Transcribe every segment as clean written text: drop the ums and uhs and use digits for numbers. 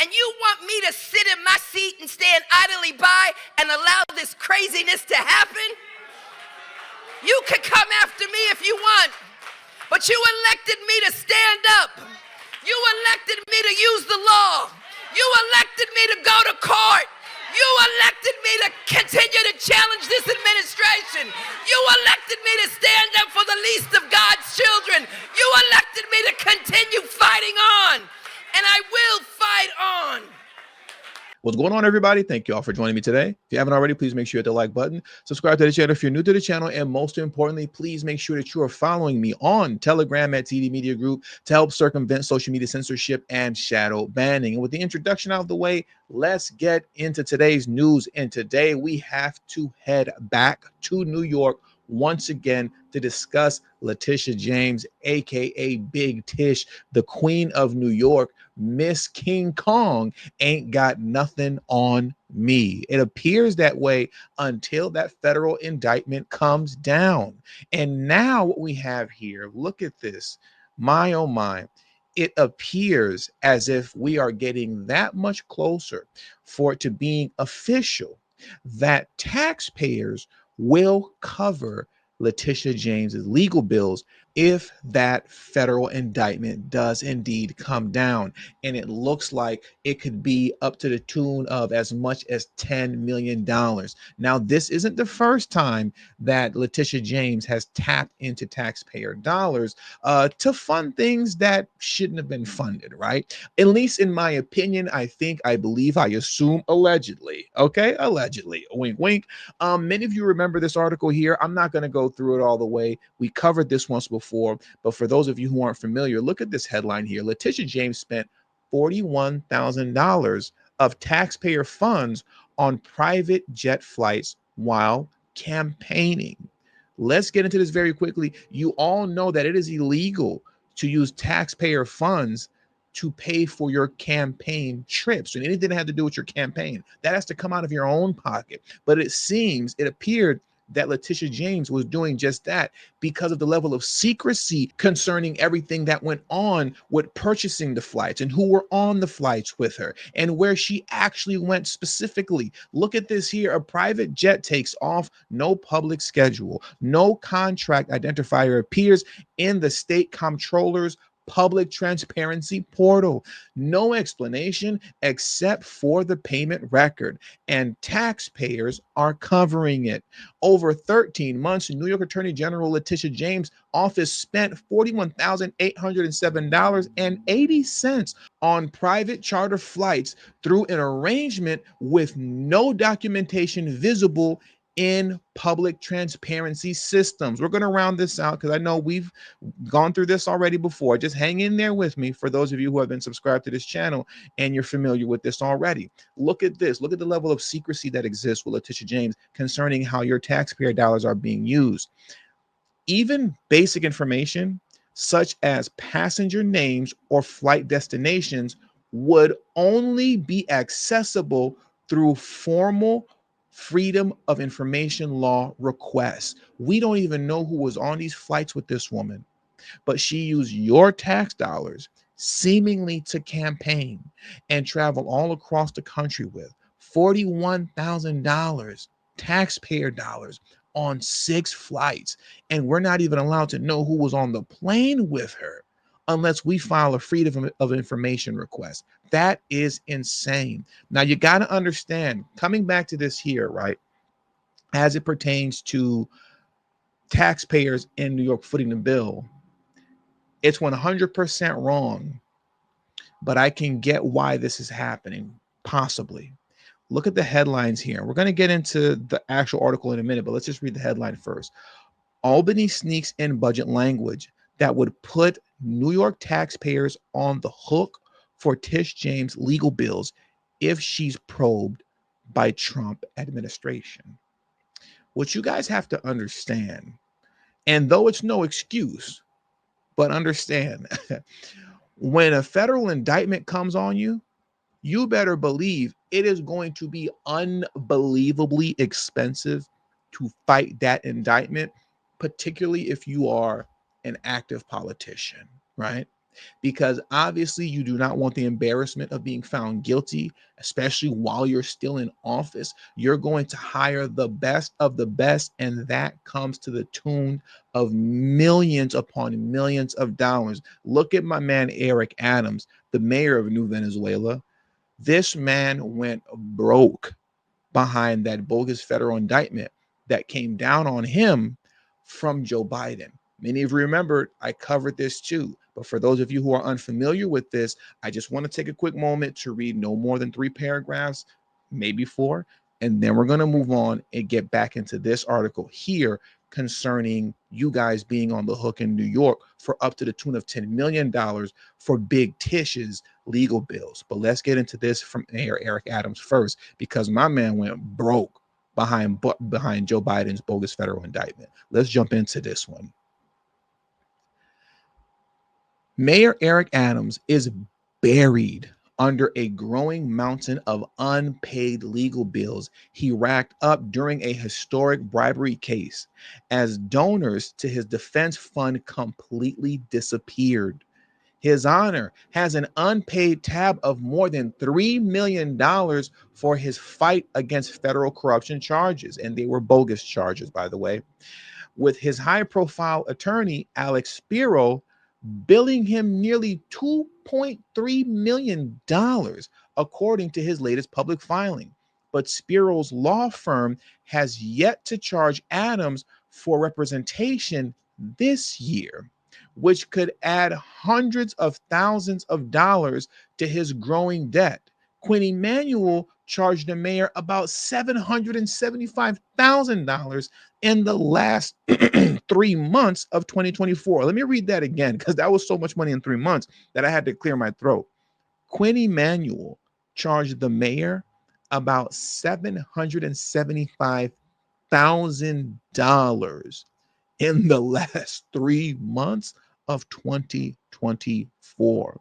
And you want me to sit in my seat and stand idly by and allow this craziness to happen? You can come after me if you want, but you elected me to stand up. You elected me to use the law. You elected me to go to court. You elected me to continue to challenge this administration. You elected me to stand up for the least of God's children. You elected me to continue fighting on, and I will fight on. What's going on, everybody? Thank you all for joining me today. If you haven't already, please make sure you hit the like button, subscribe to the channel if you're new to the channel, and most importantly, please make sure that you are following me on Telegram at TD Media Group to help circumvent social media censorship and shadow banning. And with the introduction out of the way, let's get into today's news. And today we have to head back to New York once again to discuss Leticia James, aka Big Tish, the Queen of New York, Miss King Kong, ain't got nothing on me. It appears that way until that federal indictment comes down. And now what we have here, look at this. My, oh my. It appears as if we are getting that much closer for it to being official that taxpayers will cover Leticia James's legal bills if that federal indictment does indeed come down. And it looks like it could be up to the tune of as much as $10 million. Now, this isn't the first time that Leticia James has tapped into taxpayer dollars to fund things that shouldn't have been funded, right? At least in my opinion, I believe, I assume, allegedly. Okay, allegedly. Wink, wink. Many of you remember this article here. I'm not going to go through it all the way. We covered this once before, but for those of you who aren't familiar, look at this headline here. Leticia James spent $41,000 of taxpayer funds on private jet flights while campaigning. Let's get into this very quickly. You all know that it is illegal to use taxpayer funds to pay for your campaign trips and anything that had to do with your campaign. That has to come out of your own pocket. But it appeared that Leticia James was doing just that because of the level of secrecy concerning everything that went on with purchasing the flights and who were on the flights with her and where she actually went specifically. Look at this here. A private jet takes off, no public schedule, no contract identifier appears in the state comptroller's public transparency portal. No explanation except for the payment record, and taxpayers are covering it. Over 13 months, New York Attorney General Letitia James' office spent $41,807.80 on private charter flights through an arrangement with no documentation visible in public transparency systems. We're going to round this out because I know we've gone through this already before. Just hang in there with me for those of you who have been subscribed to this channel and you're familiar with this already. Look at this. Look at the level of secrecy that exists with Leticia James concerning how your taxpayer dollars are being used. Even basic information such as passenger names or flight destinations would only be accessible through formal Freedom of Information law requests. We don't even know who was on these flights with this woman, but she used your tax dollars seemingly to campaign and travel all across the country with $41,000 taxpayer dollars on 6 flights. And we're not even allowed to know who was on the plane with her unless we file a Freedom of Information request. That is insane. Now, you got to understand, coming back to this here, right, as it pertains to taxpayers in New York footing the bill, it's 100% wrong, but I can get why this is happening, possibly. Look at the headlines here. We're going to get into the actual article in a minute, but let's just read the headline first. Albany sneaks in budget language that would put New York taxpayers on the hook for Tish James' legal bills if she's probed by Trump administration. What you guys have to understand, and though it's no excuse, but understand, when a federal indictment comes on you, you better believe it is going to be unbelievably expensive to fight that indictment, particularly if you are an active politician, right? because obviously you do not want the embarrassment of being found guilty, especially while you're still in office. You're going to hire the best of the best, and that comes to the tune of millions upon millions of dollars. Look at my man Eric Adams, the mayor of New Venezuela. This man went broke behind that bogus federal indictment that came down on him from Joe Biden. Many of you remember I covered this too. But for those of you who are unfamiliar with this, I just want to take a quick moment to read no more than 3 paragraphs, maybe 4, and then we're going to move on and get back into this article here concerning you guys being on the hook in New York for up to the tune of $10 million for Big Tish's legal bills. But let's get into this from Mayor Eric Adams first, because my man went broke behind Joe Biden's bogus federal indictment. Let's jump into this one. Mayor Eric Adams is buried under a growing mountain of unpaid legal bills he racked up during a historic bribery case as donors to his defense fund completely disappeared. His Honor has an unpaid tab of more than $3 million for his fight against federal corruption charges, and they were bogus charges, by the way, with his high-profile attorney, Alex Spiro, billing him nearly $2.3 million, according to his latest public filing. But Spiro's law firm has yet to charge Adams for representation this year, which could add hundreds of thousands of dollars to his growing debt. Quinn Emanuel charged the mayor about $775,000 in the last 3 months of 2024. Let me read that again, because that was so much money in 3 months that I had to clear my throat. Quinn Emanuel charged the mayor about $775,000 in the last 3 months of 2024.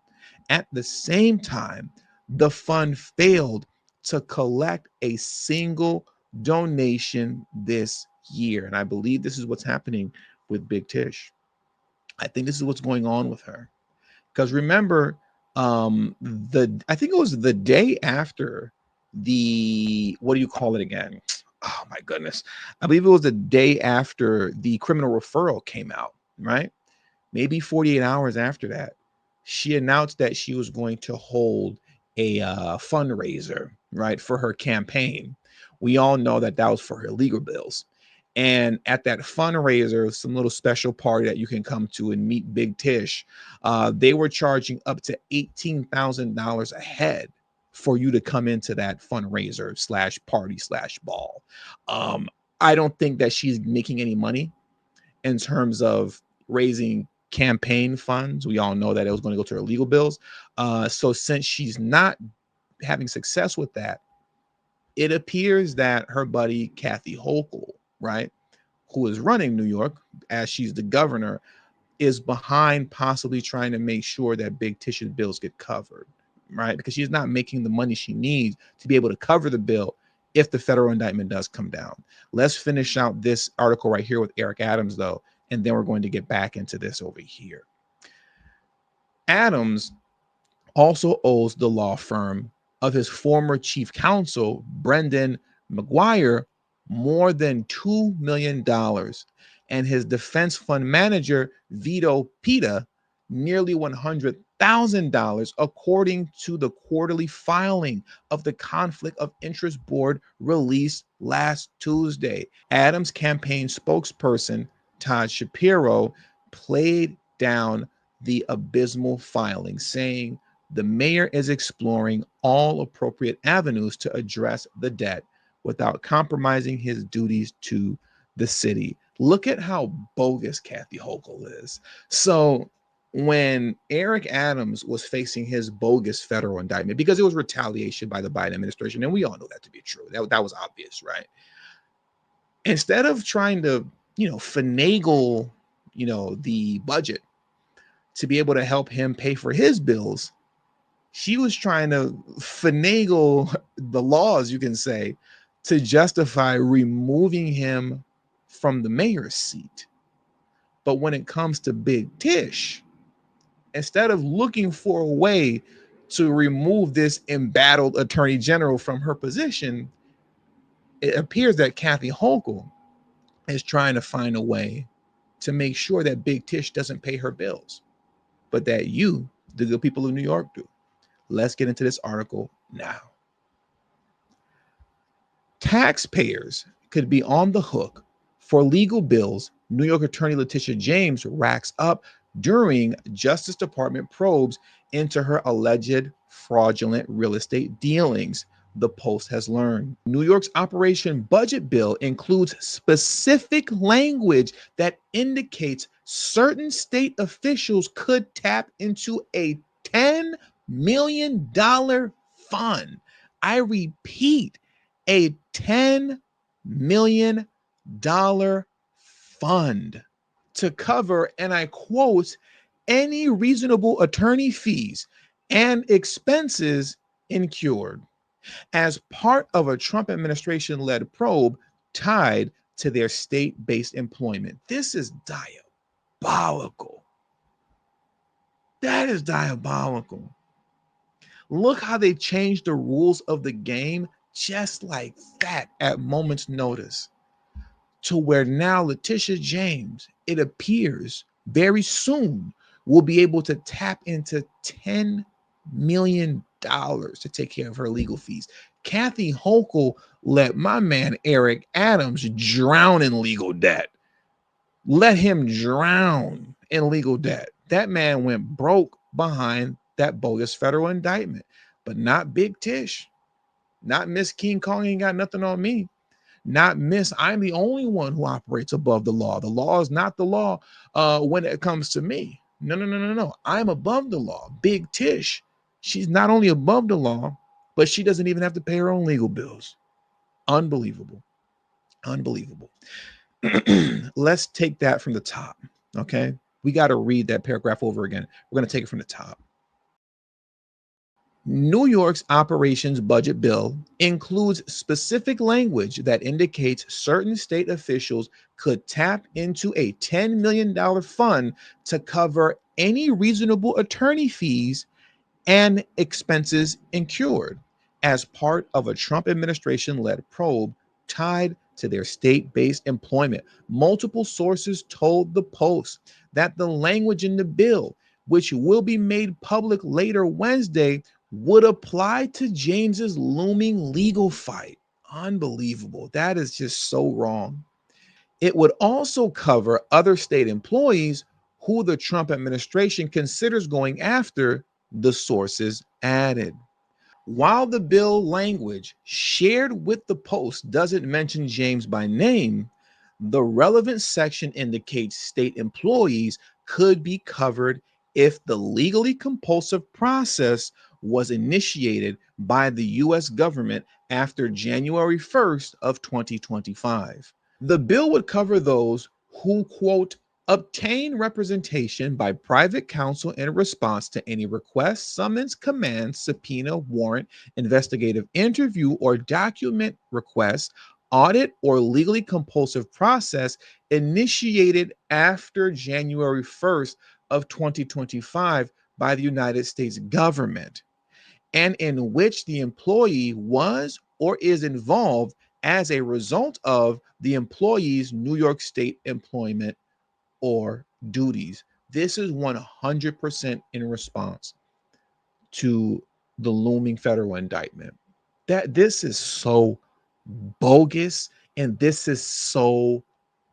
At the same time, the fund failed to collect a single donation this year. And I believe this is what's happening with Big Tish. I think this is what's going on with her. Because remember, I think it was the day after the, what do you call it again? Oh my goodness. I believe it was the day after the criminal referral came out, right? Maybe 48 hours after that, she announced that she was going to hold a fundraiser, right, for her campaign. We all know that that was for her legal bills. And at that fundraiser, some little special party that you can come to and meet Big Tish, they were charging up to $18,000 a head for you to come into that fundraiser slash party slash ball. I don't think that she's making any money in terms of raising campaign funds. We all know that it was going to go to her legal bills. So since she's not having success with that, it appears that her buddy Kathy Hochul, right, who is running New York as she's the governor, is behind possibly trying to make sure that Big Tish's bills get covered, right? Because she's not making the money she needs to be able to cover the bill if the federal indictment does come down. Let's finish out this article right here with Eric Adams, though, and then we're going to get back into this over here. Adams also owes the law firm of his former chief counsel, Brendan McGuire, more than $2 million, and his defense fund manager, Vito Pita, nearly $100,000, according to the quarterly filing of the Conflict of Interest Board released last Tuesday. Adams' campaign spokesperson, Todd Shapiro, played down the abysmal filing, saying the mayor is exploring all appropriate avenues to address the debt without compromising his duties to the city. Look at how bogus Kathy Hochul is. So when Eric Adams was facing his bogus federal indictment, because it was retaliation by the Biden administration, and we all know that to be true, that was obvious, right? Instead of trying to, finagle, the budget to be able to help him pay for his bills, she was trying to finagle the laws, you can say, to justify removing him from the mayor's seat. But when it comes to Big Tish, instead of looking for a way to remove this embattled attorney general from her position, it appears that Kathy Hochul is trying to find a way to make sure that Big Tish doesn't pay her bills, but that you, the good people of New York, do. Let's get into this article now. Taxpayers could be on the hook for legal bills New York Attorney Letitia James racks up during Justice Department probes into her alleged fraudulent real estate dealings, the Post has learned. New York's Operation Budget Bill includes specific language that indicates certain state officials could tap into a $10 million fund. I repeat, a $10 million fund to cover, and I quote, any reasonable attorney fees and expenses incurred as part of a Trump administration-led probe tied to their state-based employment. This is diabolical. That is diabolical. Look how they changed the rules of the game just like that at moment's notice, to where now Leticia James, it appears very soon, will be able to tap into $10 million to take care of her legal fees. Kathy Hochul let my man Eric Adams drown in legal debt. Let him drown in legal debt. That man went broke behind that bogus federal indictment, but not Big Tish, not Miss King Kong ain't got nothing on me. Not Miss, I'm the only one who operates above the law. The law is not the law when it comes to me. No. I'm above the law. Big Tish, she's not only above the law, but she doesn't even have to pay her own legal bills. Unbelievable. Unbelievable. Let's take that from the top. Okay. We got to read that paragraph over again. We're going to take it from the top. New York's operations budget bill includes specific language that indicates certain state officials could tap into a $10 million fund to cover any reasonable attorney fees and expenses incurred as part of a Trump administration-led probe tied to their state-based employment. Multiple sources told the Post that the language in the bill, which will be made public later Wednesday, would apply to James's looming legal fight. Unbelievable. That is just so wrong. It would also cover other state employees who the Trump administration considers going after, the sources added. While the bill language shared with the Post doesn't mention James by name, the relevant section indicates state employees could be covered if the legally compulsive process was initiated by the U.S. government after January 1st of 2025. The bill would cover those who, quote, obtain representation by private counsel in response to any request, summons, command, subpoena, warrant, investigative interview, or document request, audit, or legally compulsive process initiated after January 1st of 2025 by the United States government, and in which the employee was or is involved as a result of the employee's New York State employment or duties. This is 100% in response to the looming federal indictment. That this is so bogus and this is so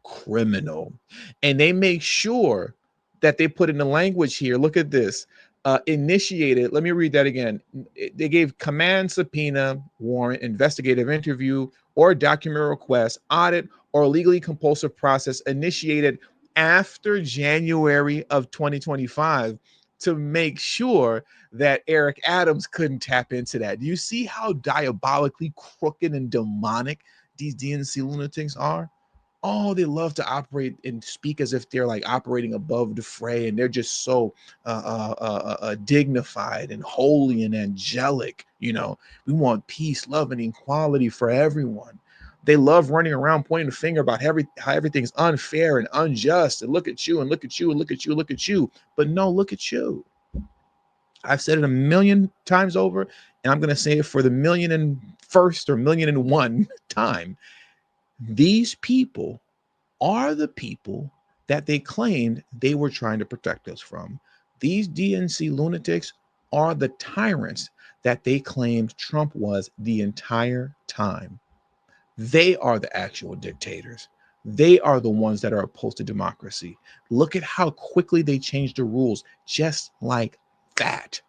criminal. And they make sure that they put in the language here. Look at this. Initiated, let me read that again. They gave command, subpoena, warrant, investigative interview, or document request, audit, or legally compulsive process initiated after January of 2025 to make sure that Eric Adams couldn't tap into that. Do you see how diabolically crooked and demonic these DNC lunatics are? Oh, they love to operate and speak as if they're like operating above the fray, and they're just so dignified and holy and angelic. You know, we want peace, love, and equality for everyone. They love running around pointing the finger about how everything's unfair and unjust. And look at you, and look at you, and look at you, look at you. But no, look at you. I've said it a million times over, and I'm going to say it for the million and first or million and one time. These people are the people that they claimed they were trying to protect us from. These DNC lunatics are the tyrants that they claimed Trump was the entire time. They are the actual dictators. They are the ones that are opposed to democracy. Look at how quickly they changed the rules just like that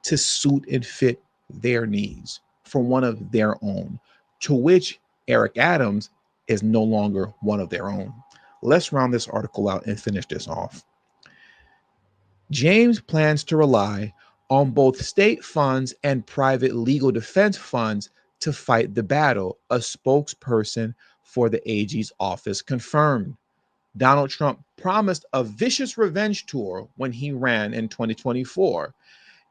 to suit and fit their needs for one of their own, to which Eric Adams is no longer one of their own. Let's round this article out and finish this off. James plans to rely on both state funds and private legal defense funds to fight the battle, a spokesperson for the AG's office confirmed. Donald Trump promised a vicious revenge tour when he ran in 2024,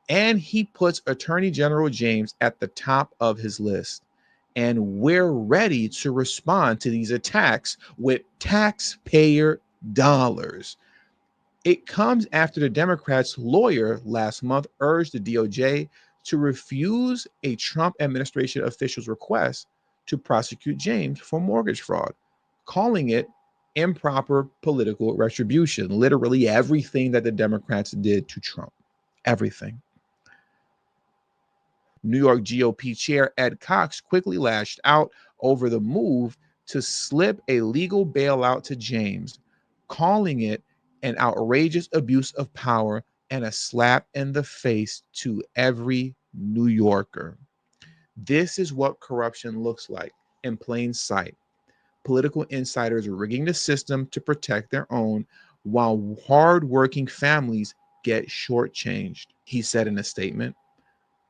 and he puts Attorney General James at the top of his list. And we're ready to respond to these attacks with taxpayer dollars. It comes after the Democrats' lawyer last month urged the DOJ to refuse a Trump administration official's request to prosecute James for mortgage fraud, calling it improper political retribution. Literally everything that the Democrats did to Trump. Everything. New York GOP chair Ed Cox quickly lashed out over the move to slip a legal bailout to James, calling it an outrageous abuse of power and a slap in the face to every New Yorker. This is what corruption looks like in plain sight. Political insiders rigging the system to protect their own, while hardworking families get shortchanged, he said in a statement.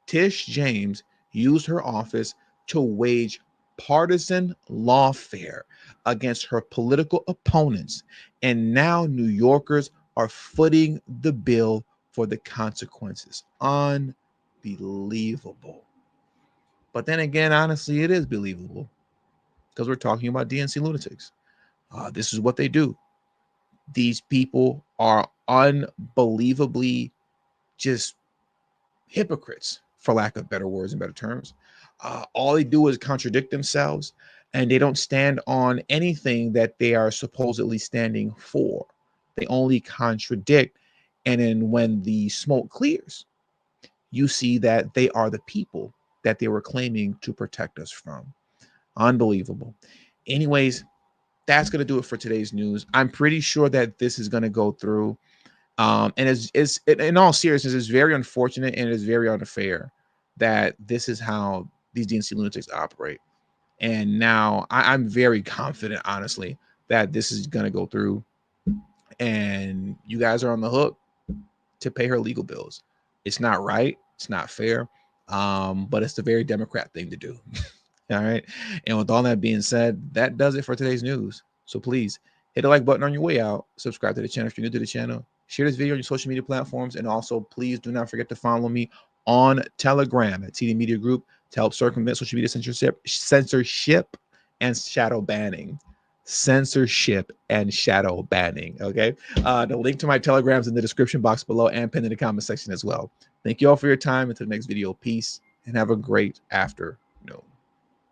Tish James used her office to wage partisan lawfare against her political opponents, and now New Yorkers are footing the bill for the consequences. Unbelievable. But then again, honestly, it is believable because we're talking about DNC lunatics. This is what they do. These people are unbelievably just hypocrites, for lack of better words and better terms. All they do is contradict themselves, and they don't stand on anything that they are supposedly standing for. They only contradict. And then when the smoke clears, you see that they are the people that they were claiming to protect us from. Unbelievable. Anyways, that's going to do it for today's news. I'm pretty sure that this is going to go through. And it's in all seriousness, it's very unfortunate and it's very unfair that this is how these DNC lunatics operate. And now I'm very confident, honestly, that this is going to go through and you guys are on the hook to pay her legal bills. It's not right. It's not fair. But it's the very Democrat thing to do. All right. And with all that being said, that does it for today's news. So please hit the like button on your way out. Subscribe to the channel if you're new to the channel. Share this video on your social media platforms. And also, please do not forget to follow me on Telegram at TD Media Group to help circumvent social media censorship and shadow banning. Censorship and shadow banning. Okay. The link to my Telegram is in the description box below and pinned in the comment section as well. Thank you all for your time. Until the next video, peace and have a great afternoon.